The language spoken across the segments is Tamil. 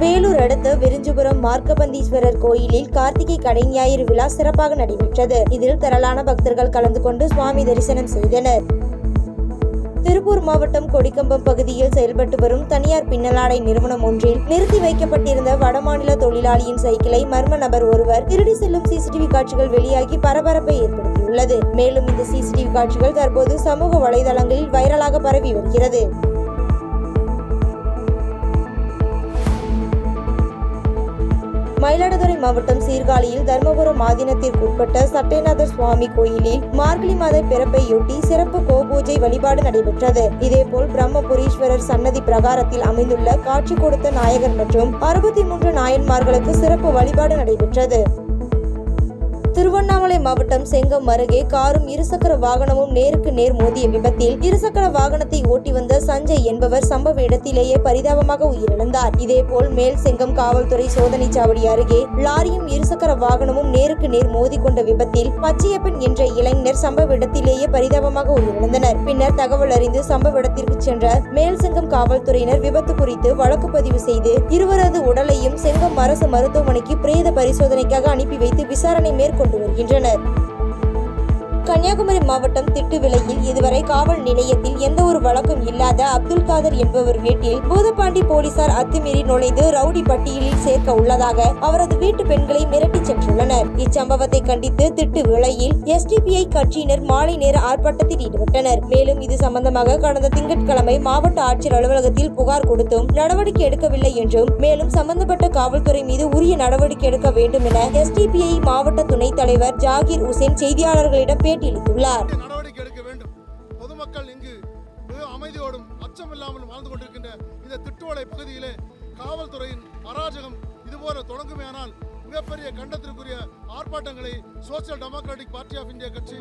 வேலூர் அடுத்த விரிஞ்சிபுரம் மார்க்கபந்தீஸ்வரர் கோயிலில் கார்த்திகை கடை ஞாயிறு விழா சிறப்பாக நடைபெற்றது. இதில் திரளான பக்தர்கள் கலந்து கொண்டு சுவாமி தரிசனம் செய்தனர். திருப்பூர் மாவட்டம் கொடிக்கம்பம் பகுதியில் செயல்பட்டு வரும் தனியார் பின்னலாடை நிறுவனம் ஒன்றில் நிறுத்தி வைக்கப்பட்டிருந்த வடமாநில தொழிலாளியின் சைக்கிளை மர்ம நபர் ஒருவர் திருடி செல்லும் சிசிடிவி காட்சிகள் வெளியாகி பரபரப்பை ஏற்படுத்தியுள்ளது. மேலும் இந்த சிசிடிவி காட்சிகள் தற்போது சமூக வலைதளங்களில் வைரலாக பரவி வருகிறது. மயிலாடுதுறை மாவட்டம் சீர்காழியில் தர்மபுரம் ஆதீனத்திற்குட்பட்ட சட்டைநாதர் சுவாமி கோயிலில் மார்கழி மாத பிறப்பையொட்டி சிறப்பு கோபூஜை வழிபாடு நடைபெற்றது. இதேபோல் பிரம்மபுரீஸ்வரர் சன்னதி பிரகாரத்தில் அமைந்துள்ள காட்சி கொடுத்த நாயகர் மற்றும் 63 நாயன்மார்களுக்கு சிறப்பு வழிபாடு நடைபெற்றது. திருவண்ணாமலை மாவட்டம் செங்கம் அருகே காரும் இருசக்கர வாகனமும் நேருக்கு நேர் மோதிய விபத்தில் இருசக்கர வாகனத்தை ஓட்டி வந்த சஞ்சய் என்பவர் சம்பவ இடத்திலேயே பரிதாபமாக உயிரிழந்தார். இதேபோல் மேல் செங்கம் காவல்துறை சோதனை சாவடி அருகே லாரியும் இருசக்கர வாகனமும் நேருக்கு நேர் மோதி கொண்ட விபத்தில் பச்சையப்பன் என்ற இளைஞர் சம்பவ இடத்திலேயே பரிதாபமாக உயிரிழந்தனர். பின்னர் தகவல் அறிந்து சம்பவ இடத்திற்கு சென்ற மேல் செங்கம் காவல்துறையினர் விபத்து குறித்து வழக்கு பதிவு செய்து இருவரது உடலையும் செங்கம் அரசு மருத்துவமனைக்கு பிரேத பரிசோதனைக்காக அனுப்பி வைத்து விசாரணை மேற்கொண்டு வருகின்றனர். கன்னியாகுமரி மாவட்டம் திட்டுவிளையில் இதுவரை காவல் நிலையத்தில் எந்த ஒரு வழக்கும் இல்லாத அப்துல் காதர் என்பவர் வீட்டில் பூதப்பாண்டி போலீசார் அத்துமீறி நுழைந்து ரவுடி பட்டியலில் சேர்க்க உள்ளதாக அவரது வீட்டு பெண்களை மிரட்டி சென்றுள்ளனர். இச்சம்பவத்தை கண்டித்து திட்டுவிளையில் எஸ்டிபிஐ கட்சியினர் மாலை நேர ஆர்ப்பாட்டத்தில் ஈடுபட்டனர். மேலும் இது சம்பந்தமாக கடந்த திங்கட்கிழமை மாவட்ட ஆட்சியர் அலுவலகத்தில் புகார் கொடுத்தும் நடவடிக்கை எடுக்கவில்லை என்றும் மேலும் சம்பந்தப்பட்ட காவல்துறை மீது உரிய நடவடிக்கை எடுக்க வேண்டும் என எஸ்டிபிஐ மாவட்ட துணைத் தலைவர் ஜாகிர் உசேன் செய்தியாளர்களிடம் பேட்டியளித்துள்ளார். நடவடிக்கை எடுக்க வேண்டும். பொதுமக்கள் இங்கு அமைதியோடும் அச்சமில்லாமல் வாழ்ந்து கொண்டிருக்கின்ற இந்த திட்டுவளை பகுதியிலே காவல்துறையின் அராஜகம் இதுபோல தொடங்குமேயானால் மிகப்பெரிய கண்டத்திற்குரிய ஆர்ப்பாட்டங்களை social democratic party of India கட்சி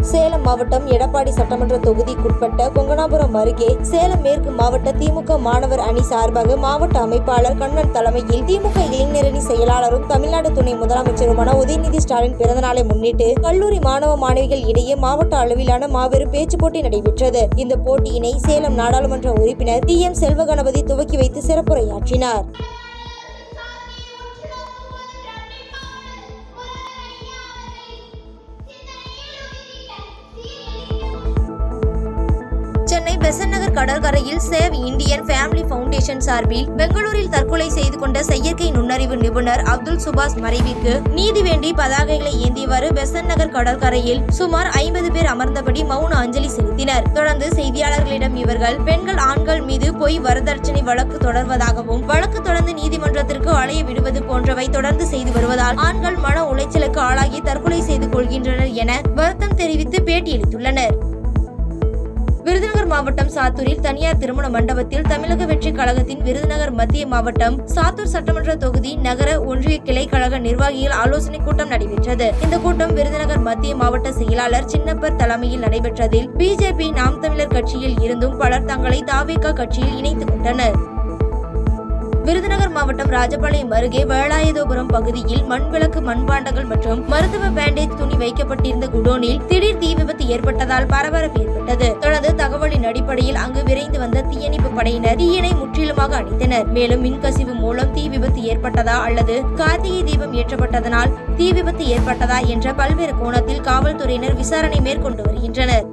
சேலம் மாவட்டம் எடப்பாடி சட்டமன்ற தொகுதிக்குட்பட்ட கொங்கனாபுரம் அருகே சேலம் மேற்கு மாவட்ட திமுக மாணவர் அணி சார்பாக மாவட்ட அமைப்பாளர் கண்ணன் தலைமையில் திமுக இளைஞரணி செயலாளரும் தமிழ்நாடு துணை முதலமைச்சருமான உதயநிதி ஸ்டாலின் பிறந்தநாளை முன்னிட்டு கல்லூரி மாணவ மாணவிகள் இடையே மாவட்ட அளவிலான மாபெரும் பேச்சு போட்டி நடைபெற்றது. இந்த போட்டியினை சேலம் நாடாளுமன்ற உறுப்பினர் TM செல்வகணபதி துவக்கி வைத்து சிறப்புரையாற்றினார். சென்னை பெசன்ட் நகர் கடற்கரையில் சேவ் இந்தியன் ஃபேமிலி ஃபவுண்டேஷன் சார்பில் பெங்களூரில் தற்கொலை செய்து கொண்ட செயற்கை நுண்ணறிவு நிபுணர் அப்துல் சுபாஷ் மறைவிற்கு நீதி வேண்டி பதாகைகளை ஏந்தியவாறு பெசன்ட் நகர் கடற்கரையில் சுமார் 50 பேர் அமர்ந்தபடி மௌன அஞ்சலி செலுத்தினர். தொடர்ந்து செய்தியாளர்களிடம் இவர்கள் பெண்கள் ஆண்கள் மீது பொய் வரதட்சணை வழக்கு தொடர்வதாகவும் வழக்கு தொடர்ந்து நீதிமன்றத்திற்கு அலைய விடுவது போன்றவை தொடர்ந்து செய்து வருவதால் ஆண்கள் மன உளைச்சலுக்கு ஆளாகி தற்கொலை செய்து கொள்கின்றனர் என வருத்தம் தெரிவித்து பேட்டியளித்துள்ளனர். விருதுநகர் மாவட்டம் சாத்தூரில் தனியார் திருமண மண்டபத்தில் தமிழக வெற்றி கழகத்தின் விருதுநகர் மத்திய மாவட்டம் சாத்தூர் சட்டமன்ற தொகுதி நகர ஒன்றிய கிளை கழக நிர்வாகிகள் ஆலோசனை கூட்டம் நடைபெற்றது. இந்த கூட்டம் விருதுநகர் மத்திய மாவட்ட செயலாளர் சின்னப்பர் தலைமையில் நடைபெற்றதில் பிஜேபி நாம் தமிழர் கட்சியில் இருந்தும் பலர் தங்களை தாவேகா கட்சியில் இணைத்துக் கொண்டனர். விருதுநகர் மாவட்டம் ராஜபாளையம் அருகே வேலாயுதபுரம் பகுதியில் மண்விளக்கு மண்பாண்டங்கள் மற்றும் மருத்துவ பேண்டேஜ் துணி வைக்கப்பட்டிருந்த குடோனில் திடீர் தீ விபத்து ஏற்பட்டதால் பரபரப்பு ஏற்பட்டது. தொடர்ந்து தகவலின் அடிப்படையில் அங்கு விரைந்து வந்த தீயணைப்பு படையினர் தீயினை முற்றிலுமாக அணைத்தனர். மேலும் மின்கசிவு மூலம் தீ விபத்து ஏற்பட்டதா அல்லது கார்த்திகை தீபம் ஏற்றப்பட்டதனால் தீ விபத்து ஏற்பட்டதா என்ற பல்வேறு கோணத்தில் காவல்துறையினர் விசாரணை மேற்கொண்டு வருகின்றனர்.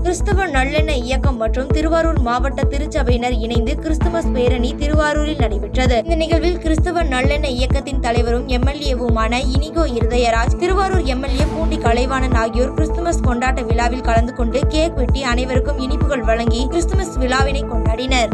கிறிஸ்தவ நல்லெண்ணெய் இயக்கம் மற்றும் திருவாரூர் மாவட்ட திருச்சபையினர் இணைந்து கிறிஸ்துமஸ் பேரணி திருவாரூரில் நடைபெற்றது. இந்த நிகழ்வில் கிறிஸ்தவ நல்லெண்ணெய் இயக்கத்தின் தலைவரும் எம்எல்ஏவுமான இனிகோ இருதயராஜ், திருவாரூர் எம்எல்ஏ பூண்டி கலைவாணன் ஆகியோர் கிறிஸ்துமஸ் கொண்டாட்ட விழாவில் கலந்து கொண்டு கேக் வெட்டி அனைவருக்கும் இனிப்புகள் வழங்கி கிறிஸ்துமஸ் விழாவினை கொண்டாடினர்.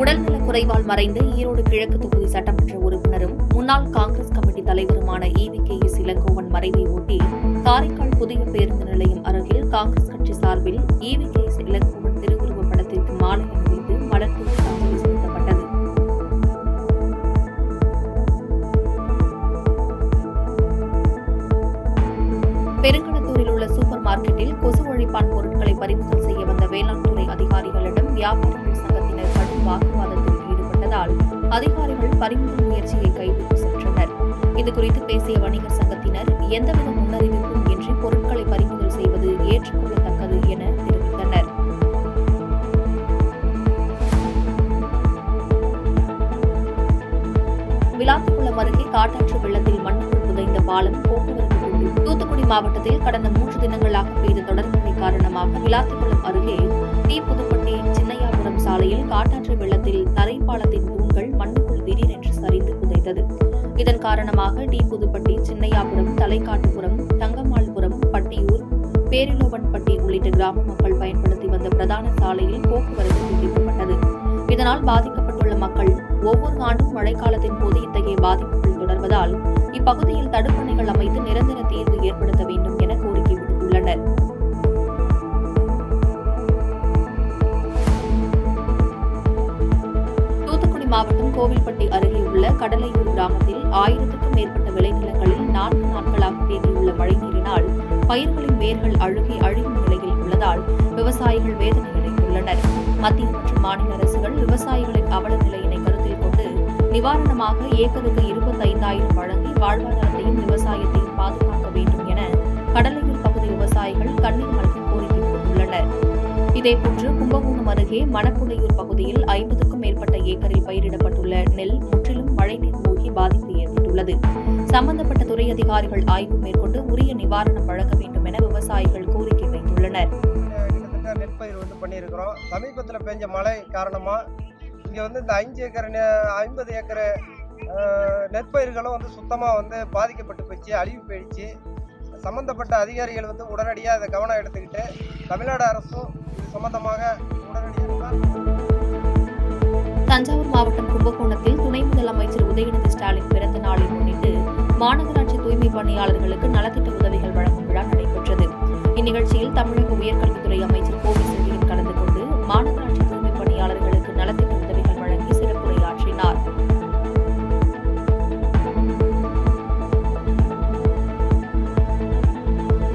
உடல்நலக் குறைவால் மறைந்த ஈரோடு கிழக்கு தொகுதி சட்டமன்ற உறுப்பினரும் முன்னாள் காங்கிரஸ் கமிட்டி தலைவருமான EVKS இளங்கோவன் மறைவை ஒட்டி காரைக்கால் புதிய பேருந்து நிலையம் அருகில் காங்கிரஸ் கட்சி சார்பில் EVKS இளங்கோவன் திருவுருவப் படத்திற்கு மாலை அணிவித்து மலர் தூவி அஞ்சலி செலுத்தப்பட்டது. பெருங்கடத்தூரில் உள்ள சூப்பர் மார்க்கெட்டில் கொசு ஒழிப்பான் பொருட்களை பறிமுதல் செய்ய வந்த வேளாண் துறை அதிகாரிகளிடம் வியாபாரிகள் சங்கத்தினர் கடும் வாக்குவாதத்தில் ஈடுபட்டதால் அதிகாரிகள் பறிமுதல் முயற்சியை கைவிட்டு சென்றனர். இதுகுறித்து பேசிய வணிகர் சங்கத்தினர் எந்தவித முன்னறிவிப்பும் இன்றி பொருட்களை பறிமுதல் செய்வது ஏற்றுக்கொள்ளத்தக்கது என தெரிவித்தனர். விளாத்திக்குளம் அருகே காட்டாற்று வெள்ளத்தில் மண்ணுக்குள் புதைந்த பாலம் போக்குவரத்து துண்டிப்பு. தூத்துக்குடி மாவட்டத்தில் கடந்த 3 தினங்களாக பெய்த தொடர் மழை காரணமாக விளாத்திக்குளம் அருகே டி புதுப்பட்டி சின்னையாபுரம் சாலையில் காட்டாற்று வெள்ளத்தில் தரைப்பாலத்தின் தூண்கள் மண்ணுக்குள் திடீரென்று சரிந்து புதைத்தது. இதன் காரணமாக டி புதுப்பட்டி சின்னையாபுரம் தலைக்காட்டுப்புறம் தங்கம்மாள்புரம் பட்டியூர் பேரிலோவன்பட்டி உள்ளிட்ட கிராம மக்கள் பயன்படுத்தி வந்த பிரதான சாலையில் போக்குவரத்து துண்டிக்கப்பட்டது. இதனால் பாதிக்கப்பட்டுள்ள மக்கள் ஒவ்வொரு ஆண்டும் மழைக்காலத்தின் போது இத்தகைய பாதிப்புகள் தொடர்வதால் இப்பகுதியில் தடுப்பணைகள் அமைத்து நிரந்தர தீர்வு ஏற்படுத்த வேண்டும் என கோரிக்கை விடுத்துள்ளனர். தூத்துக்குடி மாவட்டம் கோவில்பட்டி அருகே உள்ள கடலையூர் கிராமத்தில் 1000க்கும் மேற்பட்ட விளைநிலங்களில் 4 நாட்களாக தேங்கியுள்ள மழைநீரினால் பயிர்களின் வேர்கள் அழுகி அழியும் நிலையில் உள்ளதால் விவசாயிகள் வேதனை அடைந்துள்ளனர். மத்திய மற்றும் மாநில அரசுகள் விவசாயிகளின் அவல நிலையினை கருத்தில் கொண்டு நிவாரணமாக ஏக்கருக்கு 25,000 வழங்கி வாழ்வாதாரத்தையும் விவசாயத்தையும் பாதுகாக்க வேண்டும் என கடலையூர் பகுதி விவசாயிகள் கண்ணீர் மல்க கோரிக்கை விடுத்துள்ளனர். இதேபோன்று கும்பகோணம் அருகே மணப்புடையூர் பகுதியில் 50க்கும் மேற்பட்ட ஏக்கரில் பயிரிடப்பட்டுள்ள நெல் முற்றிலும் மழைநீர் மூழ்கி பாதிப்பு ஏற்பட்டுள்ளது. சம்பந்தப்பட்ட துறை அதிகாரிகள் ஆய்வு மேற்கொண்டு உரிய நிவாரணம் வழங்க வேண்டும் என விவசாயிகள் கோரிக்கை வைத்துள்ளனர். நெற்பயிர் பண்ணியிருக்கிறோம். சமீபத்தில் பெஞ்ச மழை காரணமா இங்க இந்த 50 ஏக்கர் நெற்பயிர்களும் சுத்தமா பாதிக்கப்பட்டு போயிடுச்சு, அழிவு போயிடுச்சு. சம்பந்தப்பட்ட அதிகாரிகள் உடனடியாக அதை கவனம் எடுத்துக்கிட்டு தமிழ்நாடு அரசும் இது சம்பந்தமாக உடனடியாக. தஞ்சாவூர் மாவட்டம் கும்பகோணத்தில் துணை முதலமைச்சர் உதயநிதி ஸ்டாலின் பிறந்த நாளை முன்னிட்டு மாநகராட்சி தூய்மை பணியாளர்களுக்கு நலத்திட்ட உதவிகள் வழங்கும் விழா நடைபெற்றது. இந்நிகழ்ச்சியில் தமிழக உயர்கல்வித்துறை அமைச்சர் கோவி செழியன் கலந்து கொண்டு மாநகராட்சி தூய்மை பணியாளர்களுக்கு நலத்திட்ட உதவிகள் வழங்கி சிறப்புரையாற்றினார்.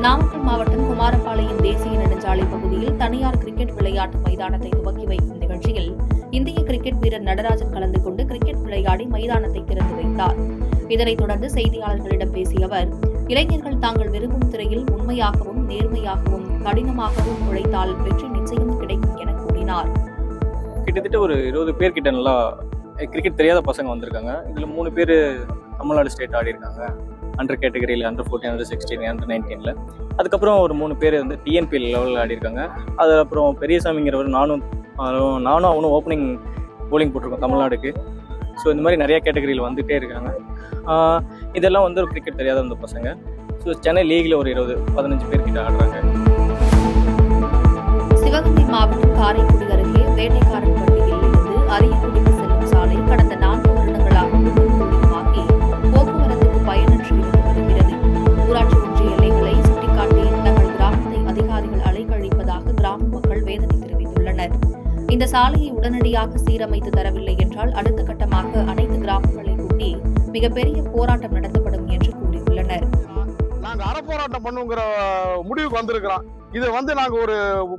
நாமக்கல் மாவட்டம் குமாரபாளையம் தேசிய நெடுஞ்சாலை பகுதியில் தனியார் கிரிக்கெட் விளையாட்டு மைதானத்தை துவக்கி வைக்கும் நிகழ்ச்சியில் இந்திய கிரிக்கெட் வீரர் நடராஜன் கலந்து கொண்டு கிரிக்கெட் விளையாடி மைதானத்தை திறந்து வைத்தார். இதனைத் தொடர்ந்து செய்தியாளர்களிடம் பேசிய அவர், இளைஞர்கள் தாங்கள் விரும்பும் துறையில் உண்மையாகவும் நேர்மையாகவும் கடினமாகவும் உழைத்தால் வெற்றி நிச்சயம் கிடைக்கும் என கூறினார். கிட்டத்தட்ட ஒரு 20 பேர் கிட்ட நல்லா கிரிக்கெட் தெரியாத பசங்க வந்திருக்காங்க. இதுல 3 பேர் தமிழ்நாடு ஸ்டேட் ஆடி இருக்காங்க. அண்டர் கேட்டகரியில் அண்டர் 14, அண்டர் 16, அண்டர் 19. அதுக்கப்புறம் ஒரு 3 பேர் டிஎன்பிஎல் லெவலில் ஆடி இருக்காங்க. அதுக்கப்புறம் பெரியசாமிங்கிறவர் நானும் அவனும் ஓப்பனிங் போலிங் போட்டிருக்கோம் தமிழ்நாடுக்கு. ஸோ இந்த மாதிரி நிறைய கேட்டகரியில் வந்துகிட்டே இருக்காங்க. இதெல்லாம் ஒரு கிரிக்கெட் தெரியாத அந்த பசங்க. ஸோ சென்னை லீகில் ஒரு 15 பேர் கிட்ட ஆடுறாங்க. சிவகங்கை மாவட்டம் காரைக்குடி அருகே வேட்டைக்காரன்பட்டியில் இருந்து அரியக்குடிக்கு செல்லும் சாலை கடந்த 4 வருடங்களாக முழுமையாகி போக்குவரத்துக்கு பயனற்று இருந்து வருகிறது. ஊராட்சி ஒன்றிய எல்லைகளை சுட்டிக்காட்டி தங்கள் கிராமத்தை அதிகாரிகள் அலைக்கழிப்பதாக கிராம மக்கள் வேதனை தெரிவித்துள்ளனர். இந்த சாலையை உடனடியாக சீரமைத்து தரவில்லை என்றால் அடுத்த கட்டமாக அனைத்து கிராமங்களை கூட்டி மிகப்பெரிய போராட்டம் நடத்தப்படும் என்று கூறியுள்ளனர். நாங்க அறப்போராட்டம் பண்ணுங்கிற முடிவுக்கு வந்திருக்கிறோம். இது நாங்க ஒரு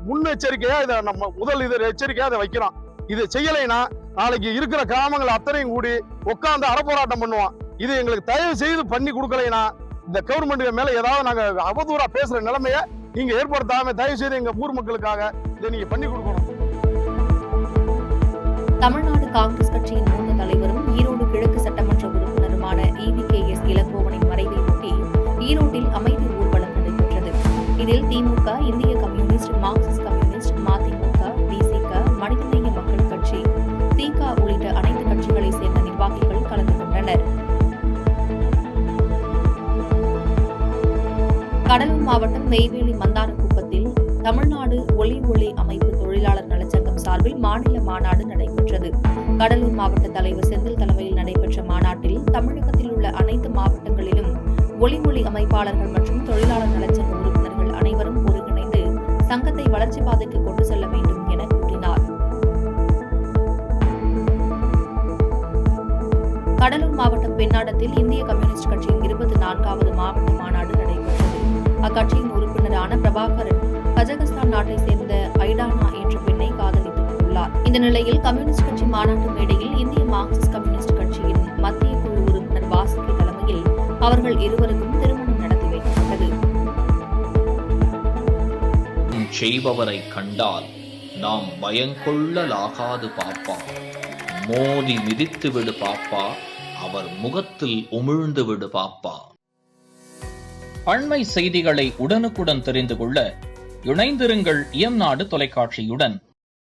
முன்னெச்சரிக்கையா இதை நம்ம முதல் எச்சரிக்கையா அதை வைக்கிறோம். இது செய்யலைன்னா நாளைக்கு இருக்கிற கிராமங்கள் அத்தனையும் கூடி உட்காந்து அறப்போராட்டம் பண்ணுவோம். இது எங்களுக்கு தயவு செய்து பண்ணி கொடுக்கலைன்னா இந்த கவர்மெண்ட் மேல ஏதாவது நாங்க அவதூறா பேசுற நிலைமைய நீங்க ஏற்படுத்தாம தயவு செய்து எங்க ஊர் மக்களுக்காக இதை நீங்க பண்ணி கொடுக்கணும். தமிழ்நாடு காங்கிரஸ் கட்சியின் மூத்த தலைவரும் ஈரோடு கிழக்கு சட்டமன்ற உறுப்பினருமான EVKS இளங்கோவனின் மறைவை ஒட்டி ஈரோட்டில் அமைதி ஊர்வலம் நடைபெற்றது. இதில் திமுக, இந்திய கம்யூனிஸ்ட், மார்க்சிஸ்ட் கம்யூனிஸ்ட், மதிமுக, விசிக, மனிதநேய மக்கள் கட்சி, திக உள்ளிட்ட அனைத்து கட்சிகளை சேர்ந்த நிர்வாகிகள் கலந்து கொண்டனர். கடலூர் மாவட்டம் நெய்வேலி மந்தாரக்குப்பத்தில் தமிழ்நாடு ஒளி அமைப்பு தொழிலாளர் நலச்சங்கம் சார்பில் மாநில மாநாடு நடைபெற்றது. கடலூர் மாவட்ட தலைவர் செந்தில் தலைமையில் நடைபெற்ற மாநாட்டில் தமிழகத்தில் உள்ள அனைத்து மாவட்டங்களிலும் ஒளி அமைப்பாளர்கள் மற்றும் தொழிலாளர் நலச்சங்க உறுப்பினர்கள் அனைவரும் ஒருங்கிணைந்து சங்கத்தை வளர்ச்சி பாதைக்கு கொண்டு செல்ல வேண்டும் என கூறினார். கடலூர் மாவட்டம் பெண்ணாடத்தில் இந்திய கம்யூனிஸ்ட் கட்சியின் 24வது மாவட்ட மாநாடு நடைபெற்றது. அக்கட்சியின் உறுப்பினரான பிரபாகரன் கஜகஸ்தான் நாட்டை சேர்ந்த ஐடானா என்ற பெண்ணை காதலித்து வந்துள்ளார். இந்த நிலையில் கம்யூனிஸ்ட் கட்சி மாநாட்டு மேடையில் இந்திய மார்க்சிஸ்ட் கம்யூனிஸ்ட் கட்சியின் மத்திய குழு உறுப்பினர் வாசுகி தலைமையில் அவர்கள் இருவருக்கும் திருமணம் நடத்தி வைக்கப்பட்டது. செய்பவரை கண்டால் நாம் பயங்கொள்ளலாகாது பாப்பா, மோதி மிதித்து விடு பாப்பா, அவர் முகத்தில் உமிழ்ந்து விடு பாப்பா. அண்மை செய்திகளை உடனுக்குடன் தெரிந்து கொள்ள இணைந்திருங்கள் இயம்நாடு தொலைக்காட்சியுடன்.